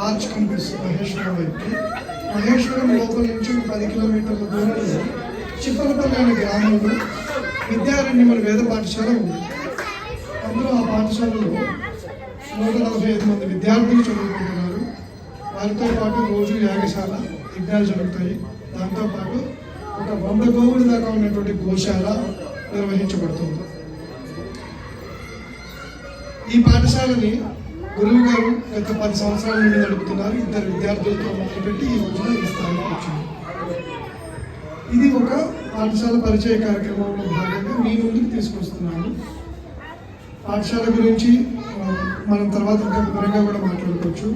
Arch కనిపిస్తుంది మహేశ్వరం వైపుకి. మహేశ్వరం లోపల నుంచి 10 కిలోమీటర్ల దూరంలో చిప్పలపల్లి అనే గ్రామంలో విద్యారణ్యం వేద పాఠశాల ఉంది. అందులో ఆ పాఠశాలలో 145 మంది విద్యార్థులు చదువుకుంటున్నారు. వారితో పాటు రోజు యాగశాల యజ్ఞాలు జరుగుతాయి. దాంతోపాటు ఒక 100 గోవుల దాకా ఉన్నటువంటి గోశాల నిర్వహించబడుతుంది. ఈ పాఠశాలని గురువు గారు గత 10 సంవత్సరాల నుండి నడుపుతున్నారు. 2 విద్యార్థులతో మొదలుపెట్టి ఈ రోజున ఈ స్థాయికి వచ్చింది. ఇది ఒక పాఠశాల పరిచయ కార్యక్రమంలో భాగంగా మీ ముందుకు తీసుకొస్తున్నాను. పాఠశాల గురించి మనం తర్వాత ఇంకా వివరంగా కూడా మాట్లాడుకోవచ్చు.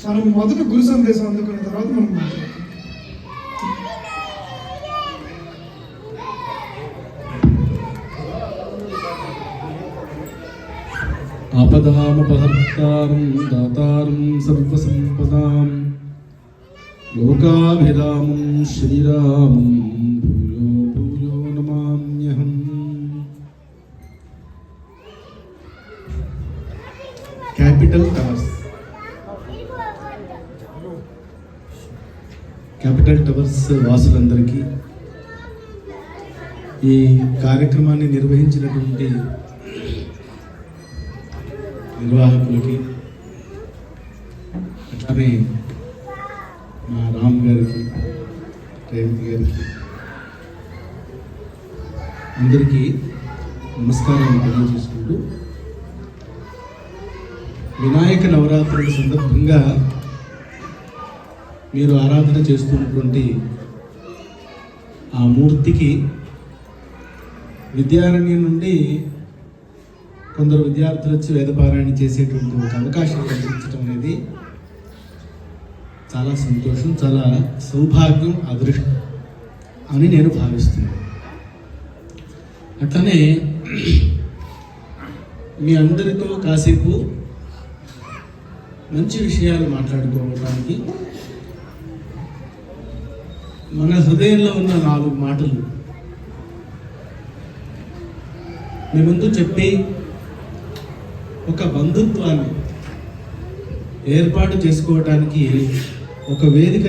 మనం మొదట గురు సందేశం అందుకున్న తర్వాత మనం మాట్లాడుతాం. ఆపదామపహర్తారం దాతారం సర్వసంపదాం లోకాభిరామం శ్రీరామం భూయో భూయో నమామ్యహం. క్యాపిటల్ టవర్స్ వాసులందరికీ, ఈ కార్యక్రమాన్ని నిర్వహించినటువంటి నిర్వాహకులకి, అట్లానే మా రామ్ గారికి, రేవంత్ గారికి అందరికీ నమస్కారం తెలియజేసుకుంటూ, వినాయక నవరాత్రుల సందర్భంగా మీరు ఆరాధన చేస్తున్నటువంటి ఆ మూర్తికి విద్యారణ్యం నుండి కొందరు విద్యార్థులు వచ్చి వేదపారాయణ చేసేటువంటి ఒక అవకాశం కల్పించడం అనేది చాలా సంతోషం, చాలా సౌభాగ్యం, అదృష్టం అని నేను భావిస్తున్నాను. అట్లనే మీ అందరితో కాసేపు మంచి విషయాలు మాట్లాడుకోవడానికి మన హృదయంలో ఉన్న 4 మాటలు మీ ముందు చెప్పి ఒక బంధుత్వాన్ని ఏర్పాటు చేసుకోవడానికి ఒక వేదిక